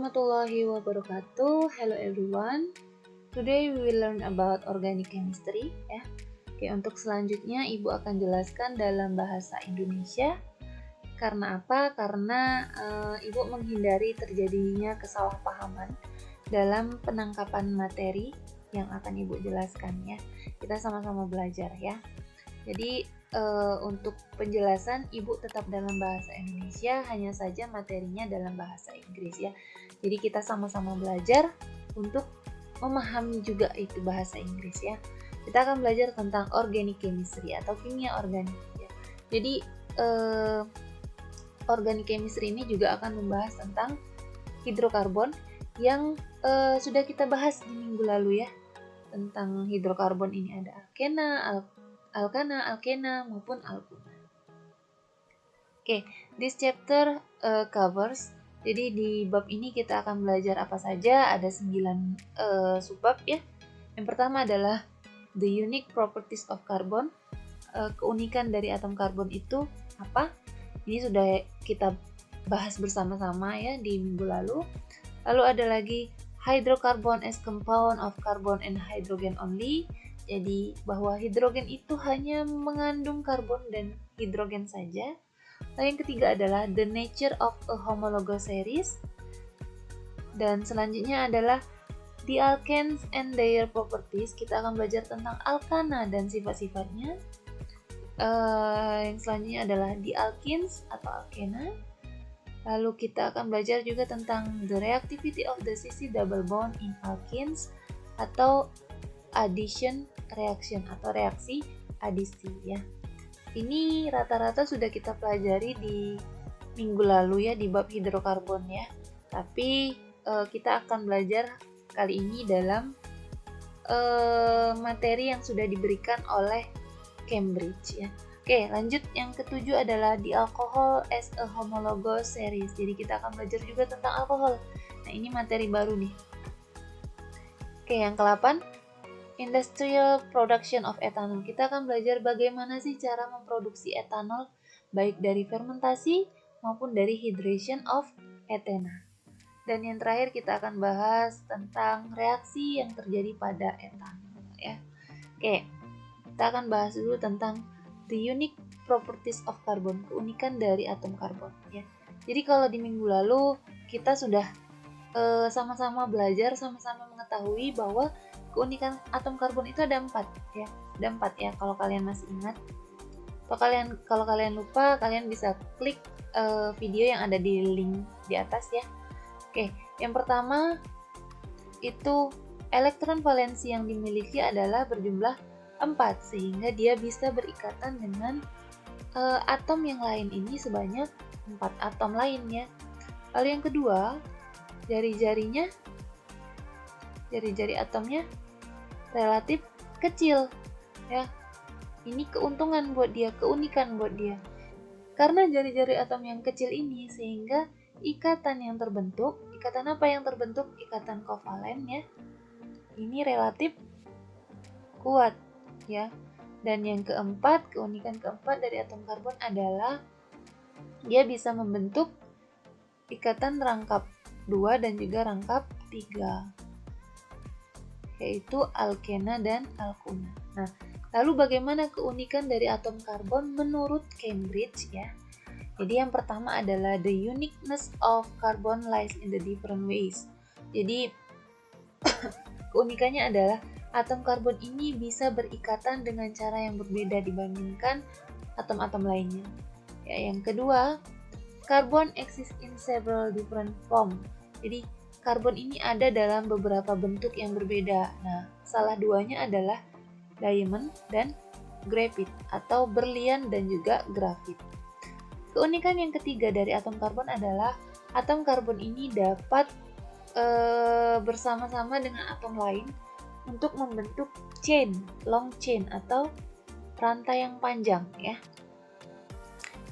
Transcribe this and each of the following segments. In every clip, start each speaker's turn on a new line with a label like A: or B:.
A: warahmatullahi wabarakatuh. Hello everyone. Today we will learn about organic chemistry ya. Oke, untuk selanjutnya Ibu akan jelaskan dalam bahasa Indonesia. Karena apa? Karena Ibu menghindari terjadinya kesalahpahaman dalam penangkapan materi yang akan Ibu jelaskan ya. Kita sama-sama belajar ya. Jadi untuk penjelasan Ibu tetap dalam bahasa Indonesia, hanya saja materinya dalam bahasa Inggris ya. Jadi kita sama-sama belajar untuk memahami juga itu bahasa Inggris ya. Kita akan belajar tentang organic chemistry atau kimia organik ya. Jadi organic chemistry ini juga akan membahas tentang hidrokarbon yang sudah kita bahas di minggu lalu ya. Tentang hidrokarbon ini ada alkana, alkena, maupun alkuna. Oke, this chapter covers. Jadi di bab ini kita akan belajar apa saja. Ada 9 subbab ya. Yang pertama adalah the unique properties of carbon. Keunikan dari atom karbon itu apa? Ini sudah kita bahas bersama-sama ya di minggu lalu. Lalu ada lagi hydrocarbon as compound of carbon and hydrogen only. Jadi bahwa hidrogen itu hanya mengandung karbon dan hidrogen saja. Lalu yang ketiga adalah the nature of a homologous series. Dan selanjutnya adalah the alkanes and their properties. Kita akan belajar tentang alkana dan sifat-sifatnya. Yang selanjutnya adalah the alkenes atau alkena. Lalu kita akan belajar juga tentang the reactivity of the cis double bond in alkenes atau addition reaction atau reaksi adisi ya. Ini rata-rata sudah kita pelajari di minggu lalu ya di bab hidrokarbon ya. Tapi kita akan belajar kali ini dalam materi yang sudah diberikan oleh Cambridge ya. Oke, lanjut yang ketujuh adalah the alcohol as a homologous series. Jadi kita akan belajar juga tentang alkohol. Nah, ini materi baru nih. Oke, yang ke-8 industrial production of ethanol. Kita akan belajar bagaimana sih cara memproduksi etanol baik dari fermentasi maupun dari hydration of ethena. Dan yang terakhir kita akan bahas tentang reaksi yang terjadi pada etanol ya. Oke. Kita akan bahas dulu tentang the unique properties of carbon, keunikan dari atom karbon ya. Jadi kalau di minggu lalu kita sudah sama-sama belajar, sama-sama mengetahui bahwa keunikan atom karbon itu ada 4 ya. Ada 4 ya kalau kalian masih ingat. Kalau kalian lupa, kalian bisa klik video yang ada di link di atas ya. Oke, yang pertama itu elektron valensi yang dimiliki adalah berjumlah 4 sehingga dia bisa berikatan dengan atom yang lain ini sebanyak 4 atom lainnya. Lalu yang kedua, jari-jari atomnya relatif kecil ya. Ini keuntungan buat dia, keunikan buat dia. Karena jari-jari atom yang kecil ini sehingga ikatan yang terbentuk, ikatan apa yang terbentuk? Ikatan kovalen ya. Ini relatif kuat ya. Dan yang keempat, keunikan keempat dari atom karbon adalah dia bisa membentuk ikatan rangkap 2 dan juga rangkap 3, yaitu alkena dan alkuna. Nah, lalu bagaimana keunikan dari atom karbon menurut Cambridge ya? Jadi yang pertama adalah the uniqueness of carbon lies in the different ways. Jadi keunikannya adalah atom karbon ini bisa berikatan dengan cara yang berbeda dibandingkan atom-atom lainnya. Ya, yang kedua, carbon exists in several different form. Jadi karbon ini ada dalam beberapa bentuk yang berbeda. Nah, salah duanya adalah diamond dan graphite atau berlian dan juga grafit. Keunikan yang ketiga dari atom karbon adalah atom karbon ini dapat bersama-sama dengan atom lain untuk membentuk chain, long chain atau rantai yang panjang ya.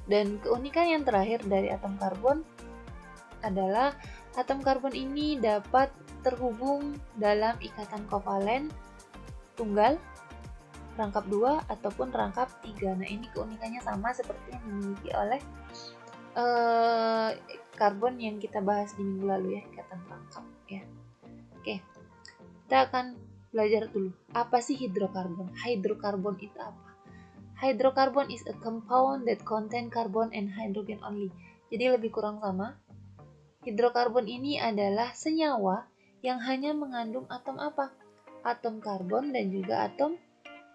A: Dan keunikan yang terakhir dari atom karbon adalah atom karbon ini dapat terhubung dalam ikatan kovalen tunggal, rangkap 2 ataupun rangkap 3. Nah, ini keunikannya sama seperti yang dimiliki oleh karbon yang kita bahas di minggu lalu ya, ikatan rangkap ya. Oke, kita akan belajar dulu apa sih hidrokarbon. Hidrokarbon itu apa? Hydrocarbon is a compound that contain carbon and hydrogen only. Jadi lebih kurang sama. Hidrokarbon ini adalah senyawa yang hanya mengandung atom apa? Atom karbon dan juga atom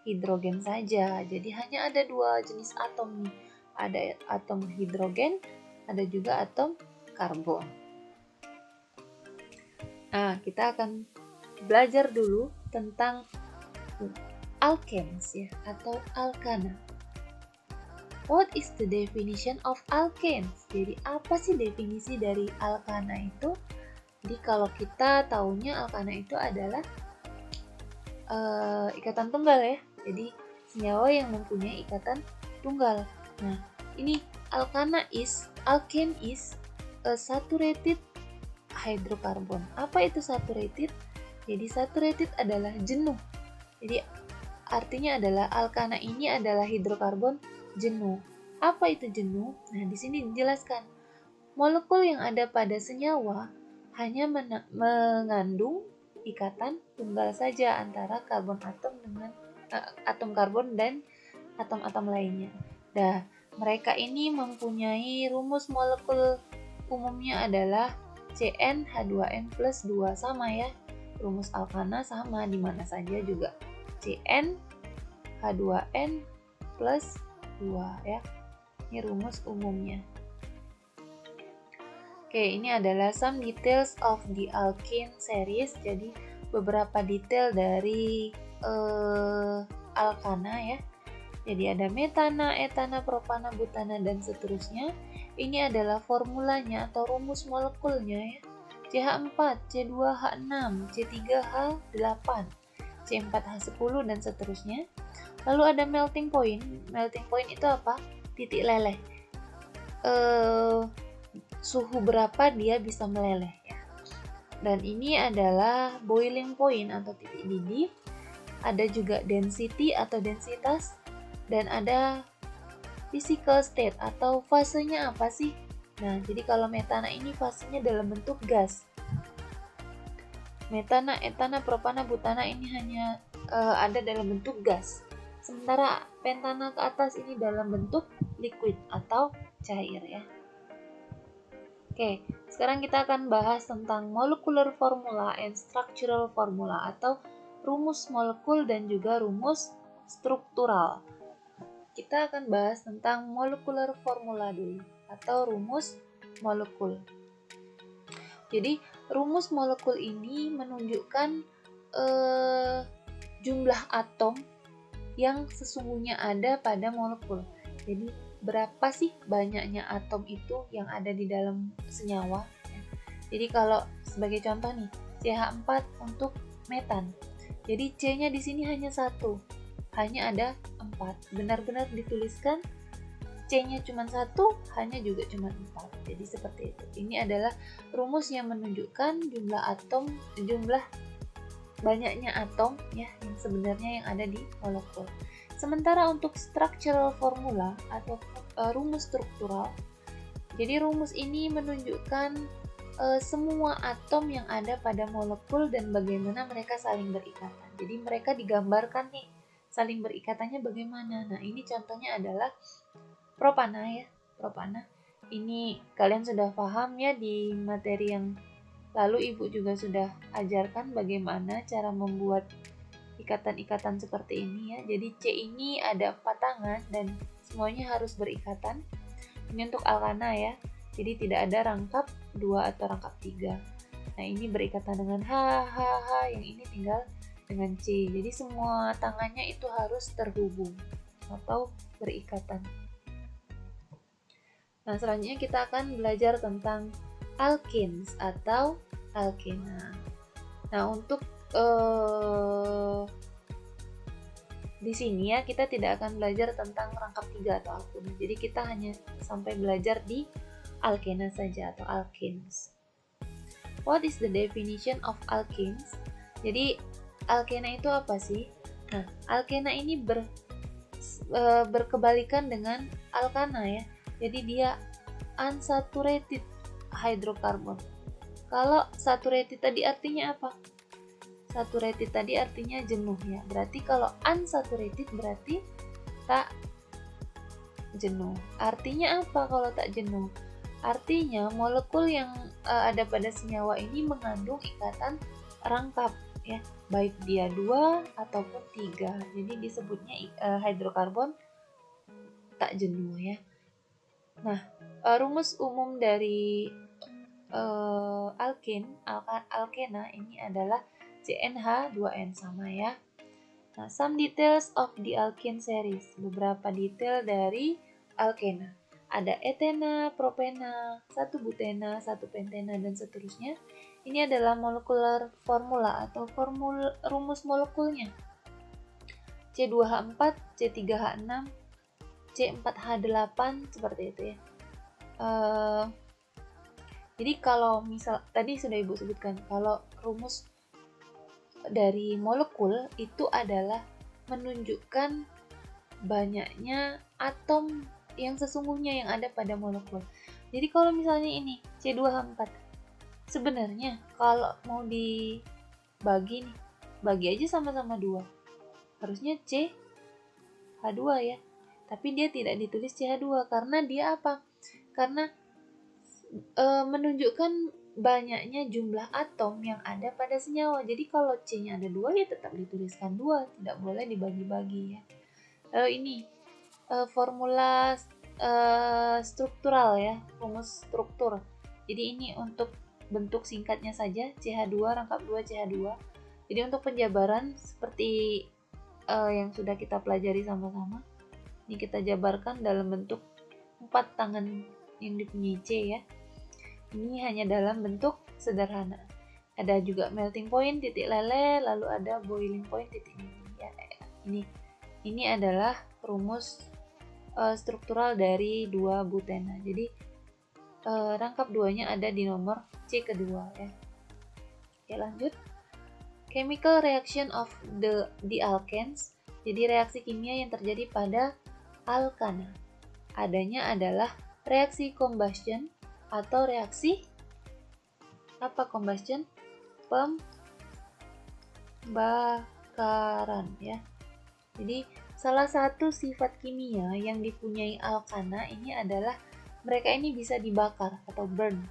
A: hidrogen saja. Jadi hanya ada dua jenis atom nih. Ada atom hidrogen, ada juga atom karbon. Nah, kita akan belajar dulu tentang alkanes ya, atau alkana. What is the definition of alkanes? Jadi apa sih definisi dari alkana itu? Jadi kalau kita taunya alkana itu adalah ikatan tunggal ya. Jadi senyawa yang mempunyai ikatan tunggal. Nah, ini alkane is a saturated hydrocarbon. Apa itu saturated? Jadi saturated adalah jenuh. Jadi artinya adalah alkana ini adalah hidrokarbon jenuh. Apa itu jenuh? Nah, di sini dijelaskan. Molekul yang ada pada senyawa hanya mengandung ikatan tunggal saja antara karbon atom dengan atom karbon dan atom-atom lainnya. Nah, mereka ini mempunyai rumus molekul umumnya adalah CnH2n plus 2 sama ya. Rumus alkana sama di mana saja juga. CnH2n plus 2 ya. Ini rumus umumnya. Oke, ini adalah some details of the alkene series. Jadi beberapa detail dari alkana ya. Jadi ada metana, etana, propana, butana dan seterusnya. Ini adalah formulanya atau rumus molekulnya ya. CH4, C2H6, C3H8, C4H10 dan seterusnya. Lalu ada melting point. Melting point itu apa? Titik leleh. Suhu berapa dia bisa meleleh ya. Dan ini adalah boiling point atau titik didih. Ada juga density atau densitas. Dan ada physical state atau fasenya apa sih? Nah, jadi kalau metana ini fasenya dalam bentuk gas. Metana, etana, propana, butana ini hanya ada dalam bentuk gas. Sementara pentana ke atas ini dalam bentuk liquid atau cair ya. Oke, sekarang kita akan bahas tentang molecular formula and structural formula atau rumus molekul dan juga rumus struktural. Kita akan bahas tentang molecular formula dulu atau rumus molekul. Jadi rumus molekul ini menunjukkan jumlah atom yang sesungguhnya ada pada molekul. Jadi berapa sih banyaknya atom itu yang ada di dalam senyawa? Jadi kalau sebagai contoh nih, CH4 untuk metan. Jadi C-nya di sini hanya 1. Hanya ada 4. Benar-benar dituliskan C-nya cuma 1, hanya juga cuma 4. Jadi seperti itu. Ini adalah rumus yang menunjukkan jumlah banyaknya atom ya yang sebenarnya yang ada di molekul. Sementara untuk structural formula atau rumus struktural, jadi rumus ini menunjukkan semua atom yang ada pada molekul dan bagaimana mereka saling berikatan. Jadi mereka digambarkan nih saling berikatannya bagaimana. Nah, ini contohnya adalah propana ya, propana. Ini kalian sudah paham ya di materi yang lalu Ibu juga sudah ajarkan bagaimana cara membuat ikatan-ikatan seperti ini ya. Jadi C ini ada 4 tangan dan semuanya harus berikatan. Ini untuk alkana ya. Jadi tidak ada rangkap 2 atau rangkap 3. Nah, ini berikatan dengan H, yang ini tinggal dengan C. Jadi semua tangannya itu harus terhubung atau berikatan. Nah, selanjutnya kita akan belajar tentang alkenes atau alkena. Nah, untuk di sini ya kita tidak akan belajar tentang rangkap 3 atau alkena. Jadi kita hanya sampai belajar di alkena saja atau alkenes. What is the definition of alkenes? Jadi alkena itu apa sih? Nah, alkena ini berkebalikan dengan alkana ya. Jadi dia unsaturated hydrokarbon. Kalau saturated tadi artinya apa? Saturated tadi artinya jenuh ya. Berarti kalau unsaturated berarti tak jenuh. Artinya apa kalau tak jenuh? Artinya molekul yang ada pada senyawa ini mengandung ikatan rangkap ya, baik dia 2 ataupun 3. Jadi disebutnya hidrokarbon tak jenuh ya. Nah, rumus umum dari alkena ini adalah CnH2n sama ya. Nah, some details of the alkene series. Beberapa detail dari alkena. Ada etena, propena, 1 butena, 1 pentena, dan seterusnya. Ini adalah molecular formula atau rumus molekulnya. C2H4, C3H6, C4H8, seperti itu ya. Jadi kalau misal tadi sudah Ibu sebutkan, kalau rumus dari molekul itu adalah menunjukkan banyaknya atom yang sesungguhnya yang ada pada molekul. Jadi kalau misalnya ini C2H4, sebenarnya kalau mau dibagi nih, bagi aja sama-sama 2. Harusnya CH2 ya. Tapi dia tidak ditulis CH2 karena dia apa? Karena menunjukkan banyaknya jumlah atom yang ada pada senyawa. Jadi kalau C-nya ada 2 ya tetap dituliskan 2, tidak boleh dibagi-bagi ya. Lalu ini formula struktural ya, rumus struktur. Jadi ini untuk bentuk singkatnya saja, CH2 rangkap 2 CH2. Jadi untuk penjabaran seperti yang sudah kita pelajari sama-sama, ini kita jabarkan dalam bentuk 4 tangan yang dipunyai C ya. Ini hanya dalam bentuk sederhana. Ada juga melting point, titik lele, lalu ada boiling point, titik mini. Ya, ini adalah rumus struktural dari 2 butena. Jadi rangkap 2-nya ada di nomor C kedua ya. Oke, lanjut. Chemical reaction of the alkanes. Jadi reaksi kimia yang terjadi pada alkana. Adanya adalah reaksi combustion atau reaksi apa combustion? Pembakaran ya. Jadi salah satu sifat kimia yang dipunyai alkana ini adalah mereka ini bisa dibakar atau burn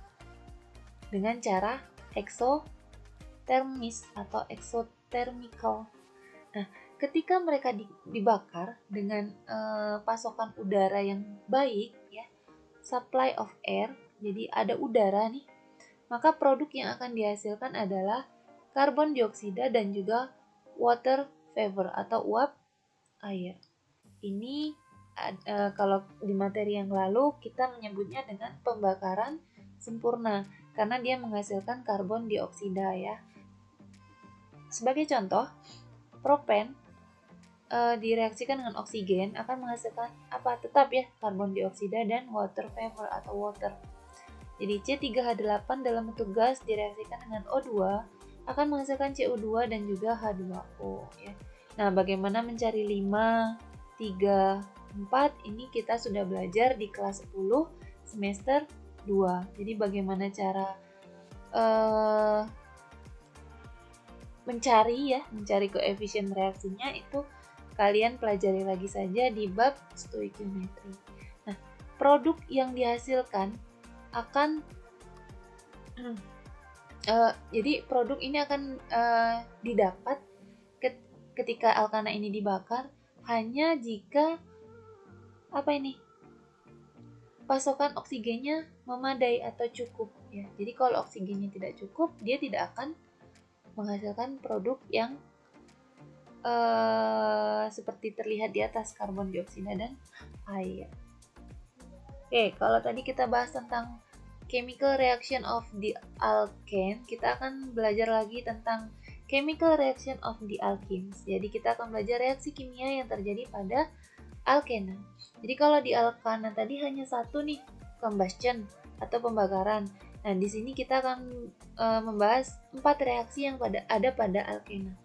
A: dengan cara exothermis atau exothermical. Nah, ketika mereka dibakar dengan pasokan udara yang baik ya, supply of air, jadi ada udara nih, maka produk yang akan dihasilkan adalah karbon dioksida dan juga water vapor atau uap air. Ini kalau di materi yang lalu kita menyebutnya dengan pembakaran sempurna karena dia menghasilkan karbon dioksida ya. Sebagai contoh, propen direaksikan dengan oksigen akan menghasilkan apa? Tetap ya, karbon dioksida dan water vapor atau water. Jadi C3H8 dalam bentuk gas direaksikan dengan O2 akan menghasilkan CO2 dan juga H2O ya. Nah, bagaimana mencari 5, 3, 4 ini kita sudah belajar di kelas 10 semester 2. Jadi bagaimana cara mencari koefisien reaksinya itu kalian pelajari lagi saja di bab stoichiometry. Nah, produk yang dihasilkan akan jadi produk ini akan didapat ketika alkana ini dibakar hanya jika pasokan oksigennya memadai atau cukup ya. Jadi kalau oksigennya tidak cukup, dia tidak akan menghasilkan produk yang seperti terlihat di atas, karbon dioksida dan air. Oke, kalau tadi kita bahas tentang chemical reaction of the alkane, kita akan belajar lagi tentang chemical reaction of the alkenes. Jadi kita akan belajar reaksi kimia yang terjadi pada alkena. Jadi kalau di alkana tadi hanya satu nih, combustion atau pembakaran. Nah, di sini kita akan membahas 4 reaksi yang ada pada alkena.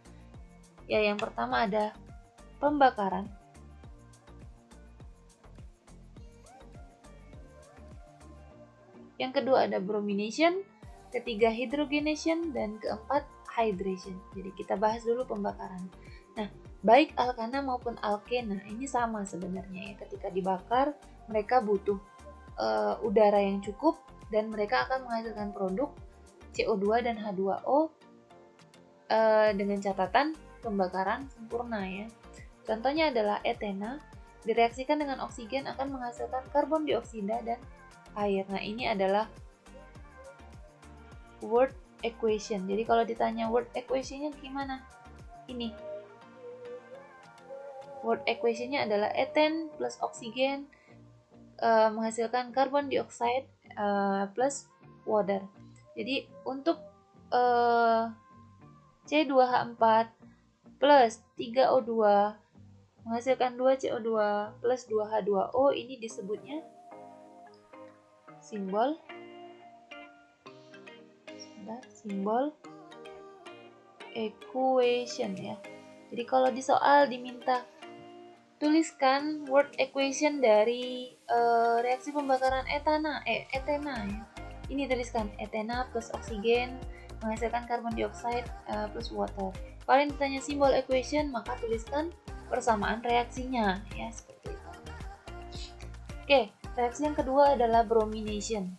A: Ya, yang pertama ada pembakaran. Yang kedua ada bromination, ketiga hydrogenation, dan keempat hydration. Jadi kita bahas dulu pembakaran. Nah, baik alkana maupun alkena ini sama sebenarnya ya. Ketika dibakar, mereka butuh udara yang cukup dan mereka akan menghasilkan produk CO2 dan H2O dengan catatan pembakaran sempurna ya. Contohnya adalah etena, direaksikan dengan oksigen akan menghasilkan karbon dioksida dan air. Nah, ini adalah word equation. Jadi kalau ditanya word equation-nya gimana? Ini. Word equation-nya adalah eten plus oksigen menghasilkan karbon dioksida plus water. Jadi untuk C2H4 plus 3O2 menghasilkan 2CO2 plus 2H2O, ini disebutnya simbol equation ya. Jadi kalau di soal diminta tuliskan word equation dari reaksi pembakaran etena ya. Ini tuliskan etena plus oksigen menghasilkan karbon dioksida plus water. Kalau yang ditanya simbol equation, maka tuliskan persamaan reaksinya ya, seperti itu. Oke, reaksi yang kedua adalah bromination.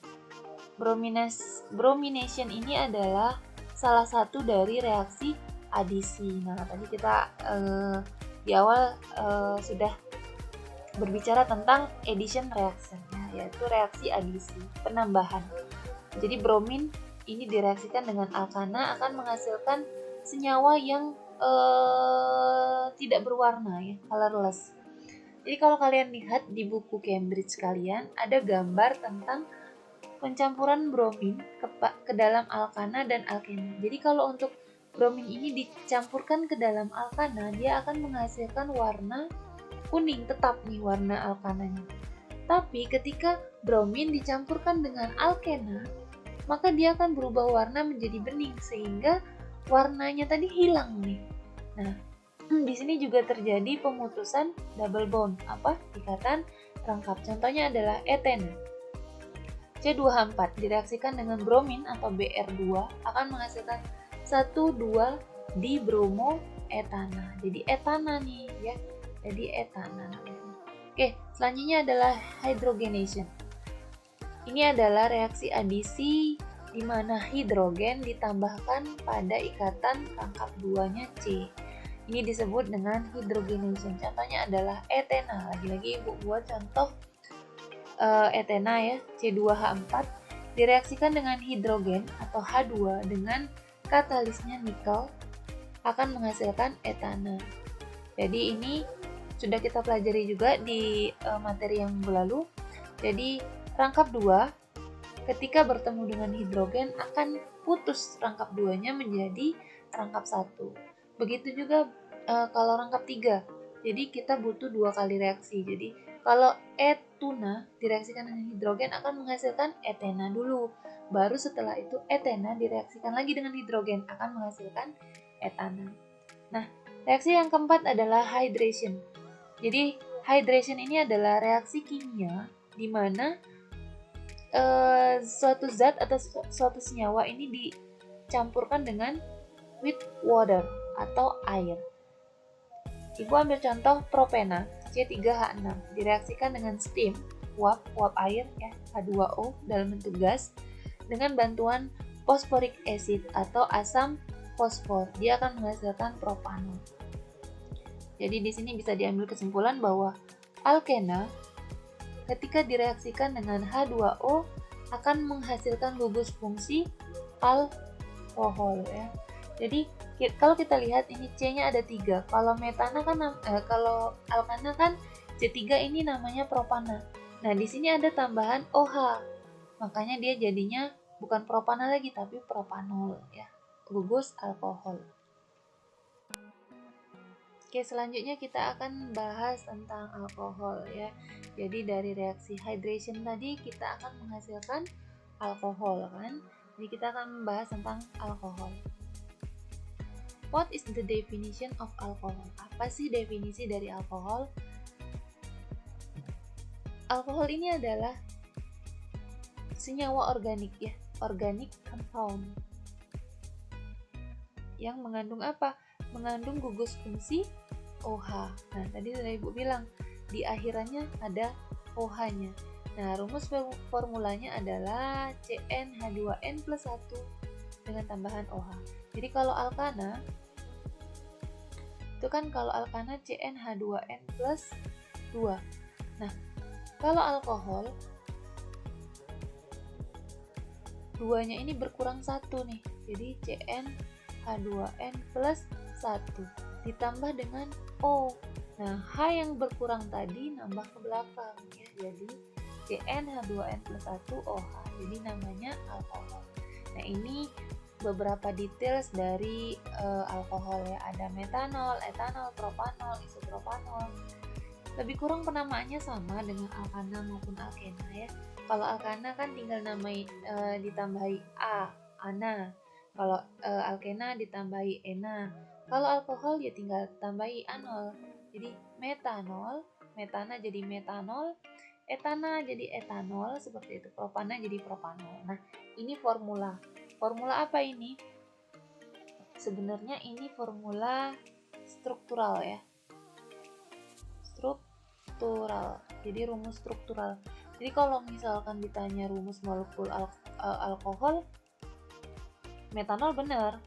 A: Bromination ini adalah salah satu dari reaksi adisi. Nah, tadi kita di awal sudah berbicara tentang addition reaction ya, yaitu reaksi adisi, penambahan. Jadi bromin ini direaksikan dengan alkana akan menghasilkan senyawa yang tidak berwarna ya, colorless. Jadi kalau kalian lihat di buku Cambridge kalian ada gambar tentang pencampuran bromin ke dalam alkana dan alkena. Jadi kalau untuk bromin ini dicampurkan ke dalam alkana, dia akan menghasilkan warna kuning, tetap nih warna alkananya. Tapi ketika bromin dicampurkan dengan alkena, maka dia akan berubah warna menjadi bening sehingga warnanya tadi hilang nih. Nah, di sini juga terjadi pemutusan double bond, ikatan rangkap. Contohnya adalah etena. C2H4 direaksikan dengan bromin atau Br2 akan menghasilkan 1,2 dibromoetana. Jadi etana nih ya. Jadi etana. Oke, selanjutnya adalah hydrogenation. Ini adalah reaksi adisi di mana hidrogen ditambahkan pada ikatan rangkap 2-nya C. Ini disebut dengan hydrogenation. Contohnya adalah etena. Lagi-lagi Ibu buat contoh etena ya, C2H4 direaksikan dengan hidrogen atau H2 dengan katalisnya nikel akan menghasilkan etana. Jadi ini sudah kita pelajari juga di materi yang lalu. Jadi rangkap 2 ketika bertemu dengan hidrogen akan putus rangkap 2-nya menjadi rangkap 1. Begitu juga kalau rangkap 3. Jadi kita butuh 2 kali reaksi. Jadi kalau etuna direaksikan dengan hidrogen akan menghasilkan etena dulu. Baru setelah itu etena direaksikan lagi dengan hidrogen akan menghasilkan etana. Nah, reaksi yang keempat adalah hydration. Jadi hydration ini adalah reaksi kimia di mana suatu zat atau suatu senyawa ini dicampurkan dengan with water atau air. Ibu ambil contoh propena C3H6 direaksikan dengan steam, uap air ya, H2O dalam bentuk gas dengan bantuan phosphoric acid atau asam fosfor. Dia akan menghasilkan propanol. Jadi di sini bisa diambil kesimpulan bahwa alkena ketika direaksikan dengan H2O akan menghasilkan gugus fungsi alkohol ya. Jadi kalau kita lihat ini C-nya ada 3. Kalau metana kan kalau alkana kan C3 ini namanya propana. Nah, di sini ada tambahan OH. Makanya dia jadinya bukan propana lagi tapi propanol ya. Gugus alkohol. Oke, selanjutnya kita akan bahas tentang alkohol ya. Jadi dari reaksi hydration tadi kita akan menghasilkan alkohol kan. Jadi kita akan membahas tentang alkohol. What is the definition of alcohol? Apa sih definisi dari alkohol? Alkohol ini adalah senyawa organik ya, organic compound. Yang mengandung apa? Mengandung gugus fungsi OH. Nah, tadi sudah Ibu bilang, di akhirannya ada OH-nya. Nah, rumus formulanya adalah CnH2n plus 1 dengan tambahan OH. Jadi kalau alkana, itu kan kalau alkana CnH2n plus 2. Nah, kalau alkohol, 2-nya ini berkurang 1 nih. Jadi CnH2n plus 1 ditambah dengan O. Nah, H yang berkurang tadi nambah ke belakang ya. Jadi CnH2n plus 1 OH. Jadi namanya alkohol. Nah, ini beberapa details dari alkohol ya. Ada metanol, etanol, propanol, isopropanol. Lebih kurang penamaannya sama dengan alkana maupun alkena ya. Kalau alkana kan tinggal ditambahi A, ana. Kalau alkena ditambahi ena. Kalau alkohol ya tinggal tambahi anol. Jadi metanol, metana jadi metanol, etana jadi etanol, seperti itu. Propana jadi propanol. Nah, ini formula. Formula apa ini? Sebenarnya ini formula struktural ya. Struktural. Jadi rumus struktural. Jadi kalau misalkan ditanya rumus molekul alkohol, metanol benar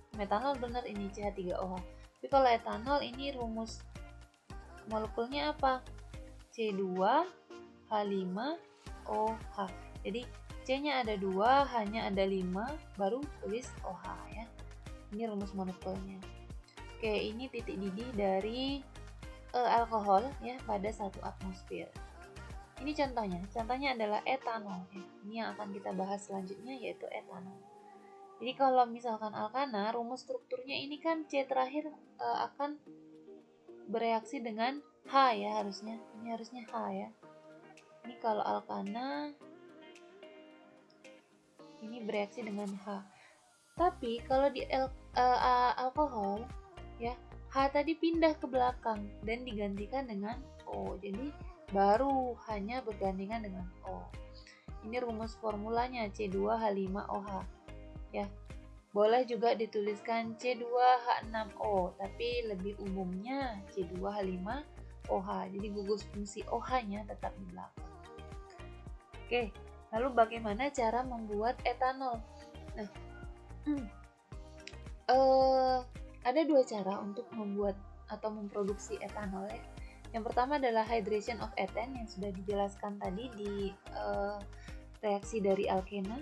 A: ini CH3OH. Tapi kalau etanol ini rumus molekulnya apa? C2H5OH. Jadi C-nya ada 2, H-nya ada 5, baru tulis OH ya. Ini rumus molekulnya. Oke, ini titik didih dari alkohol ya pada 1 atmosfer. Ini contohnya adalah etanol ya. Ini yang akan kita bahas selanjutnya yaitu etanol. Jadi kalau misalkan alkana, rumus strukturnya ini kan C terakhir akan bereaksi dengan H ya harusnya. Ini harusnya H ya. Ini kalau alkana, ini bereaksi dengan H. Tapi kalau di alkohol ya, H tadi pindah ke belakang dan digantikan dengan O. Jadi baru hanya bergandengan dengan O. Ini rumus formulanya C2H5OH. Ya, boleh juga dituliskan C2H6O, tapi lebih umumnya C2H5OH. Jadi gugus fungsi OH-nya tetap di belakang. Oke, lalu bagaimana cara membuat etanol? Nah, ada 2 cara untuk membuat atau memproduksi etanol ya. Yang pertama adalah hydration of ethane yang sudah dijelaskan tadi di reaksi dari alkena.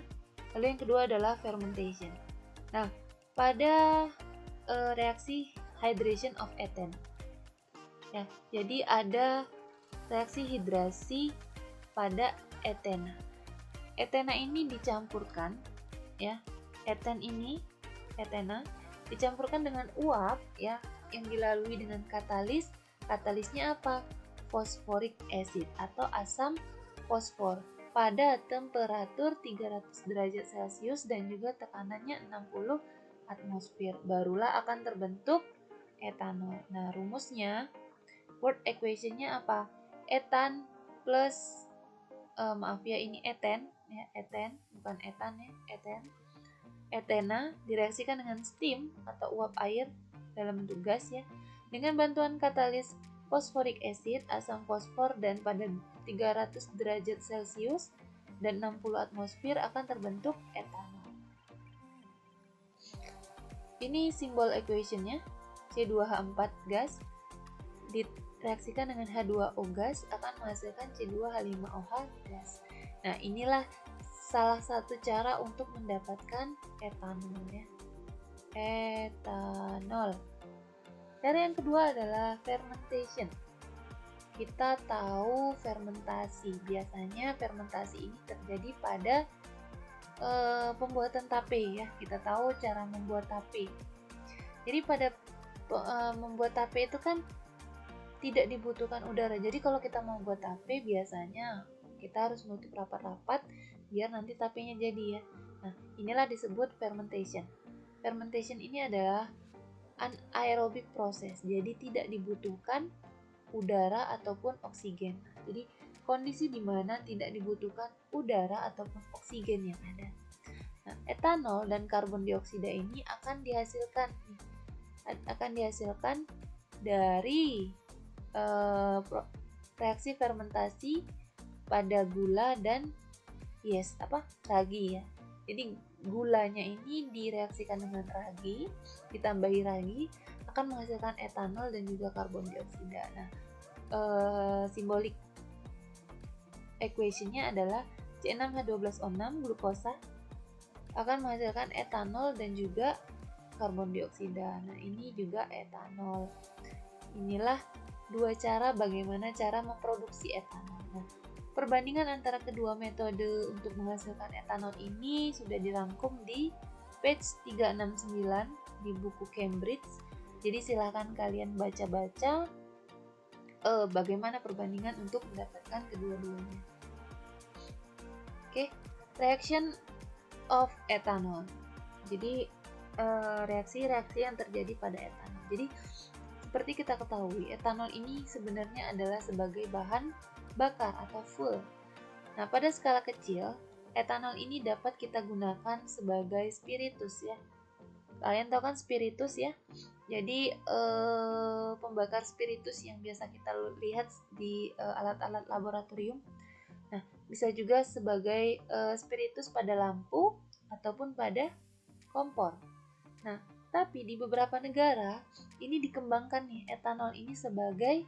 A: Lalu yang kedua adalah fermentation. Nah, pada reaksi hydration of ethane, ya, jadi ada reaksi hidrasi pada etena. Etena ini dicampurkan, ya, etena dicampurkan dengan uap, ya, yang dilalui dengan katalis. Katalisnya apa? Fosforic acid atau asam fosfor pada temperatur 300 derajat Celcius dan juga tekanannya 60 atmosfer. Barulah akan terbentuk etanol. Nah, rumusnya, word equation-nya apa? Etan plus, ini eten, ya, eten, bukan etan ya, eten. Etena direaksikan dengan steam atau uap air dalam bentuk gas ya, dengan bantuan katalis fosforic acid, asam fosfor, dan pada 300 derajat Celcius dan 60 atmosfer akan terbentuk etanol. Ini simbol equation-nya, C2H4 gas direaksikan dengan H2O gas akan menghasilkan C2H5OH gas. Nah, inilah salah satu cara untuk mendapatkan etanol ya. Etanol. Cara yang kedua adalah fermentation. Kita tahu fermentasi. Biasanya fermentasi ini terjadi pada pembuatan tape ya. Kita tahu cara membuat tape. Jadi pada membuat tape itu kan tidak dibutuhkan udara. Jadi kalau kita mau buat tape biasanya kita harus menutup rapat-rapat biar nanti tapenya jadi ya. Nah, inilah disebut fermentation. Fermentation ini adalah anaerobic proses, jadi tidak dibutuhkan udara ataupun oksigen. Jadi kondisi di mana tidak dibutuhkan udara ataupun oksigen yang ada. Nah, etanol dan karbon dioksida ini akan dihasilkan dari reaksi fermentasi pada gula dan ragi ya. Jadi gulanya ini direaksikan dengan ragi, ditambahi ragi akan menghasilkan etanol dan juga karbon dioksida. Nah, simbolik equationnya adalah C6H12O6 glukosa akan menghasilkan etanol dan juga karbon dioksida. Nah, ini juga etanol. Inilah dua cara bagaimana cara memproduksi etanol. Nah, perbandingan antara kedua metode untuk menghasilkan etanol ini sudah dirangkum di page 369 di buku Cambridge. Jadi silahkan kalian baca-baca bagaimana perbandingan untuk mendapatkan kedua-duanya. Oke, reaction of ethanol. Jadi reaksi-reaksi yang terjadi pada etanol. Jadi seperti kita ketahui, etanol ini sebenarnya adalah sebagai bahan bakar atau fuel. Nah, pada skala kecil, etanol ini dapat kita gunakan sebagai spiritus ya. Kalian tahu kan spiritus ya? Jadi pembakar spiritus yang biasa kita lihat di alat-alat laboratorium. Nah, bisa juga sebagai spiritus pada lampu ataupun pada kompor. Nah, tapi di beberapa negara ini dikembangkan nih etanol ini sebagai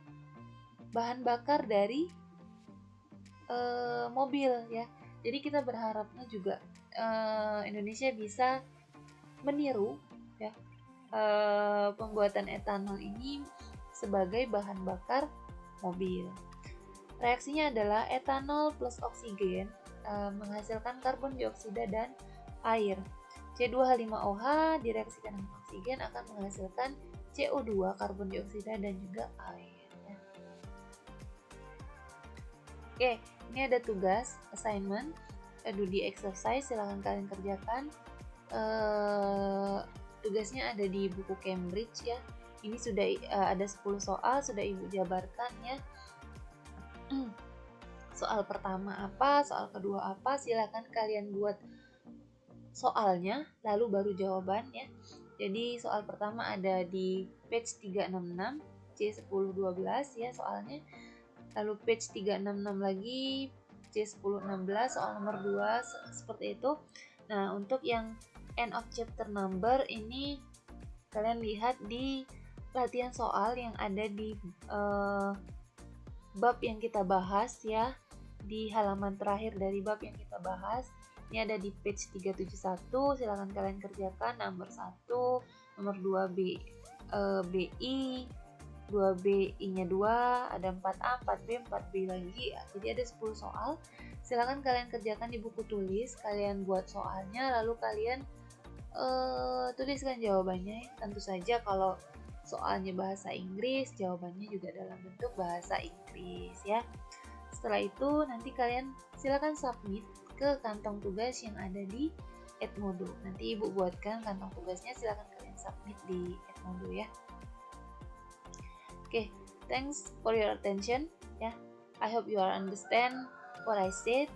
A: bahan bakar dari mobil ya. Jadi kita berharapnya juga Indonesia bisa meniru ya pembuatan etanol ini sebagai bahan bakar mobil. Reaksinya adalah etanol plus oksigen menghasilkan karbon dioksida dan air. C2H5OH direaksikan dengan oksigen akan menghasilkan CO2, karbon dioksida dan juga air. Ya. Oke, ini ada tugas, assignment, do the exercise, silahkan kalian kerjakan. Tugasnya ada di buku Cambridge ya. Ini sudah ada 10 soal, sudah Ibu jabarkan ya. Soal pertama apa, soal kedua apa, silahkan kalian buat soalnya, lalu baru jawaban ya. Jadi soal pertama ada di page 366, C1012 ya soalnya. Lalu page 366 lagi, C1016 soal nomor 2 seperti itu. Nah, untuk yang end of chapter number ini kalian lihat di latihan soal yang ada di bab yang kita bahas ya. Di halaman terakhir dari bab yang kita bahas. Ini ada di page 371, silakan kalian kerjakan nomor 1, nomor 2 BI, 2 BI-nya 2, ada 4A, 4B, 4B lagi. Jadi ada 10 soal. Silakan kalian kerjakan di buku tulis, kalian buat soalnya lalu kalian tuliskan jawabannya. Tentu saja kalau soalnya bahasa Inggris, jawabannya juga dalam bentuk bahasa Inggris ya. Setelah itu nanti kalian silakan submit ke kantong tugas yang ada di Edmodo. Nanti Ibu buatkan kantong tugasnya, silakan kalian submit di Edmodo ya. Oke, thanks for your attention ya. I hope you are understand what I said.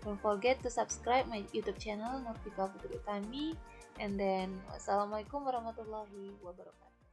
A: Don't forget to subscribe my YouTube channel Nurfika Putri Utami. And then wassalamualaikum warahmatullahi wabarakatuh.